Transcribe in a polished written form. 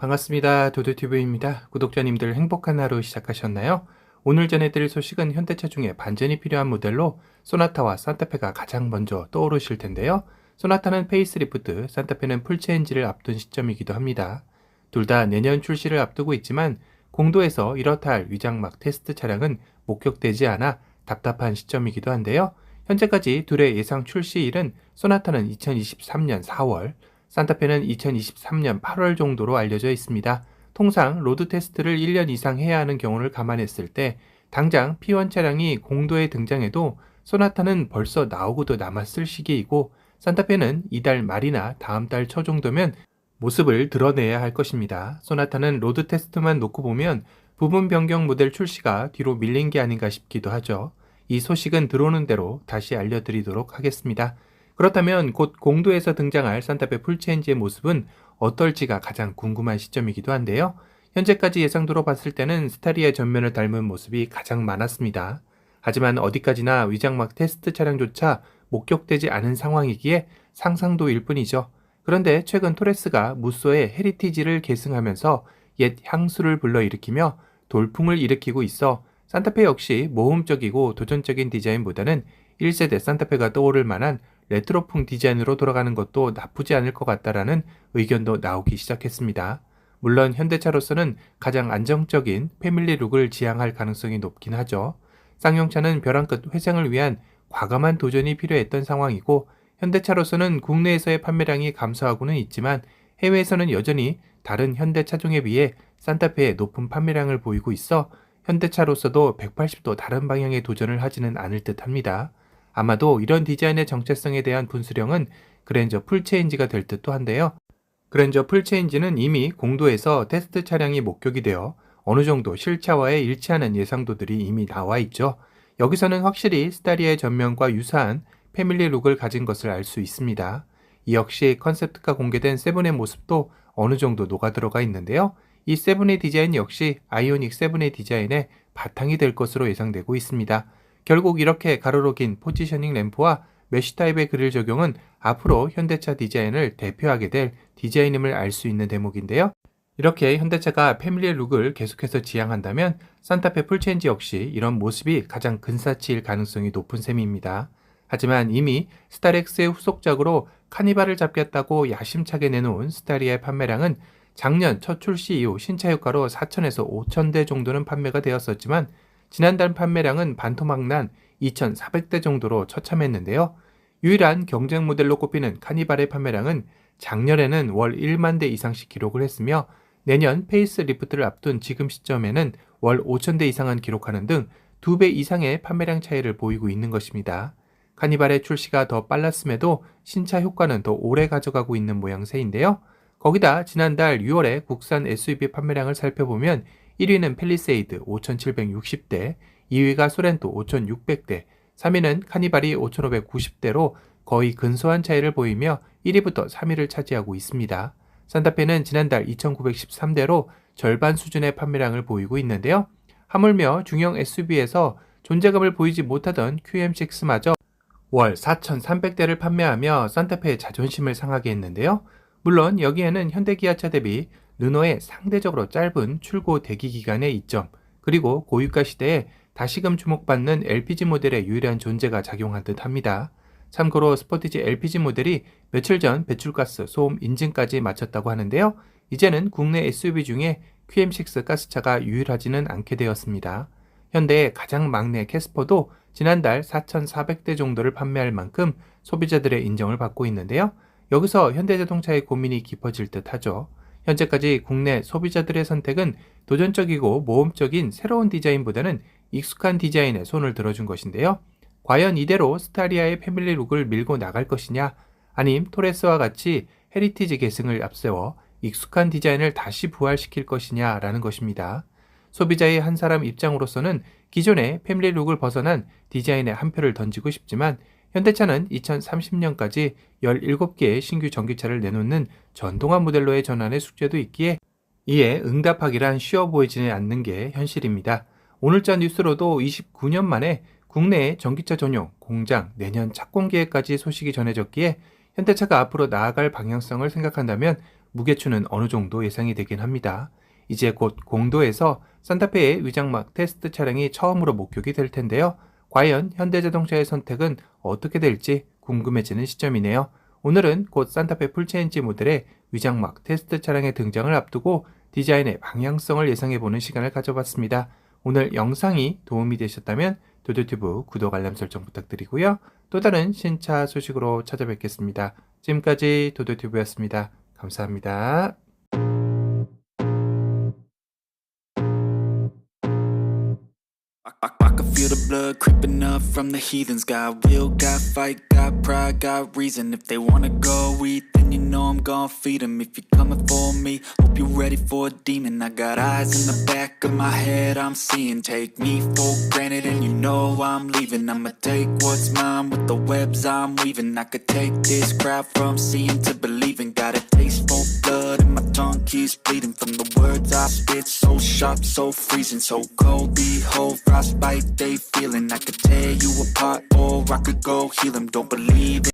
반갑습니다. 도도TV입니다. 구독자님들 행복한 하루 시작하셨나요? 오늘 전해드릴 소식은 현대차 중에 반전이 필요한 모델로 소나타와 산타페가 가장 먼저 떠오르실 텐데요. 소나타는 페이스리프트, 산타페는 풀체인지를 앞둔 시점이기도 합니다. 둘 다 내년 출시를 앞두고 있지만 공도에서 이렇다 할 위장막 테스트 차량은 목격되지 않아 답답한 시점이기도 한데요. 현재까지 둘의 예상 출시일은 소나타는 2023년 4월, 산타페는 2023년 8월 정도로 알려져 있습니다. 통상 로드 테스트를 1년 이상 해야 하는 경우를 감안했을 때 당장 P1 차량이 공도에 등장해도 소나타는 벌써 나오고도 남았을 시기이고 산타페는 이달 말이나 다음 달 초 정도면 모습을 드러내야 할 것입니다. 소나타는 로드 테스트만 놓고 보면 부분 변경 모델 출시가 뒤로 밀린 게 아닌가 싶기도 하죠. 이 소식은 들어오는 대로 다시 알려드리도록 하겠습니다. 그렇다면 곧 공도에서 등장할 산타페 풀체인지의 모습은 어떨지가 가장 궁금한 시점이기도 한데요. 현재까지 예상도로 봤을 때는 스타리아 전면을 닮은 모습이 가장 많았습니다. 하지만 어디까지나 위장막 테스트 차량조차 목격되지 않은 상황이기에 상상도일 뿐이죠. 그런데 최근 토레스가 무쏘의 헤리티지를 계승하면서 옛 향수를 불러일으키며 돌풍을 일으키고 있어 산타페 역시 모험적이고 도전적인 디자인보다는 1세대 산타페가 떠오를 만한 레트로풍 디자인으로 돌아가는 것도 나쁘지 않을 것 같다라는 의견도 나오기 시작했습니다. 물론 현대차로서는 가장 안정적인 패밀리 룩을 지향할 가능성이 높긴 하죠. 쌍용차는 벼랑 끝 회생을 위한 과감한 도전이 필요했던 상황이고 현대차로서는 국내에서의 판매량이 감소하고는 있지만 해외에서는 여전히 다른 현대 차종에 비해 산타페의 높은 판매량을 보이고 있어 현대차로서도 180도 다른 방향의 도전을 하지는 않을 듯 합니다. 아마도 이런 디자인의 정체성에 대한 분수령은 그랜저 풀체인지가 될 듯도 한데요. 그랜저 풀체인지는 이미 공도에서 테스트 차량이 목격이 되어 어느 정도 실차와의 일치하는 예상도들이 이미 나와 있죠. 여기서는 확실히 스타리아의 전면과 유사한 패밀리 룩을 가진 것을 알 수 있습니다. 이 역시 컨셉트가 공개된 세븐의 모습도 어느 정도 녹아들어가 있는데요. 이 세븐의 디자인 역시 아이오닉 7의 디자인의 바탕이 될 것으로 예상되고 있습니다. 결국 이렇게 가로로 긴 포지셔닝 램프와 메쉬 타입의 그릴 적용은 앞으로 현대차 디자인을 대표하게 될 디자인임을 알 수 있는 대목인데요. 이렇게 현대차가 패밀리 룩을 계속해서 지향한다면 산타페 풀체인지 역시 이런 모습이 가장 근사치일 가능성이 높은 셈입니다. 하지만 이미 스타렉스의 후속작으로 카니발을 잡겠다고 야심차게 내놓은 스타리아의 판매량은 작년 첫 출시 이후 신차 효과로 4,000에서 5,000대 정도는 판매가 되었었지만 지난달 판매량은 반토막 난 2,400대 정도로 처참했는데요. 유일한 경쟁 모델로 꼽히는 카니발의 판매량은 작년에는 월 1만 대 이상씩 기록을 했으며 내년 페이스 리프트를 앞둔 지금 시점에는 월 5,000대 이상은 기록하는 등 2배 이상의 판매량 차이를 보이고 있는 것입니다. 카니발의 출시가 더 빨랐음에도 신차 효과는 더 오래 가져가고 있는 모양새인데요. 거기다 지난달 6월에 국산 SUV 판매량을 살펴보면 1위는 팰리세이드 5,760대, 2위가 소렌토 5,600대, 3위는 카니발이 5,590대로 거의 근소한 차이를 보이며 1위부터 3위를 차지하고 있습니다. 산타페는 지난달 2,913대로 절반 수준의 판매량을 보이고 있는데요. 하물며 중형 SUV에서 존재감을 보이지 못하던 QM6마저 월 4,300대를 판매하며 산타페의 자존심을 상하게 했는데요. 물론 여기에는 현대기아차 대비 르노의 상대적으로 짧은 출고 대기 기간의 이점, 그리고 고유가 시대에 다시금 주목받는 LPG 모델의 유일한 존재가 작용한 듯 합니다. 참고로 스포티지 LPG 모델이 며칠 전 배출가스 소음 인증까지 마쳤다고 하는데요. 이제는 국내 SUV 중에 QM6 가스차가 유일하지는 않게 되었습니다. 현대의 가장 막내 캐스퍼도 지난달 4,400대 정도를 판매할 만큼 소비자들의 인정을 받고 있는데요. 여기서 현대자동차의 고민이 깊어질 듯 하죠. 현재까지 국내 소비자들의 선택은 도전적이고 모험적인 새로운 디자인보다는 익숙한 디자인에 손을 들어준 것인데요. 과연 이대로 스타리아의 패밀리 룩을 밀고 나갈 것이냐, 아님 토레스와 같이 헤리티지 계승을 앞세워 익숙한 디자인을 다시 부활시킬 것이냐라는 것입니다. 소비자의 한 사람 입장으로서는 기존의 패밀리 룩을 벗어난 디자인에 한 표를 던지고 싶지만 현대차는 2030년까지 17개의 신규 전기차를 내놓는 전동화 모델로의 전환의 숙제도 있기에 이에 응답하기란 쉬워 보이지는 않는 게 현실입니다. 오늘자 뉴스로도 29년 만에 국내의 전기차 전용 공장 내년 착공 계획까지 소식이 전해졌기에 현대차가 앞으로 나아갈 방향성을 생각한다면 무게추는 어느 정도 예상이 되긴 합니다. 이제 곧 공도에서 산타페의 위장막 테스트 차량이 처음으로 목격이 될 텐데요. 과연 현대자동차의 선택은 어떻게 될지 궁금해지는 시점이네요. 오늘은 곧 산타페 풀체인지 모델의 위장막 테스트 차량의 등장을 앞두고 디자인의 방향성을 예상해보는 시간을 가져봤습니다. 오늘 영상이 도움이 되셨다면 도도튜브 구독 알람 설정 부탁드리고요. 또 다른 신차 소식으로 찾아뵙겠습니다. 지금까지 도도튜브였습니다. 감사합니다. I can feel the blood creeping up from the heathens. Got will, got fight, got pride, got reason. If they wanna go eat, then you know I'm gon' feed them. If you're coming for me, hope you're ready for a demon. I got eyes in the back of my head, I'm seeing. Take me for granted and you know I'm leaving. I'ma take what's mine with the webs I'm weaving. I could take this crowd from seeing to believing. Got a taste for blood and my tongue keeps bleeding. From the words I spit, so sharp, so freezing. So cold, behold, frostbite they feeling. I could tear you apart or I could go heal them. Don't believe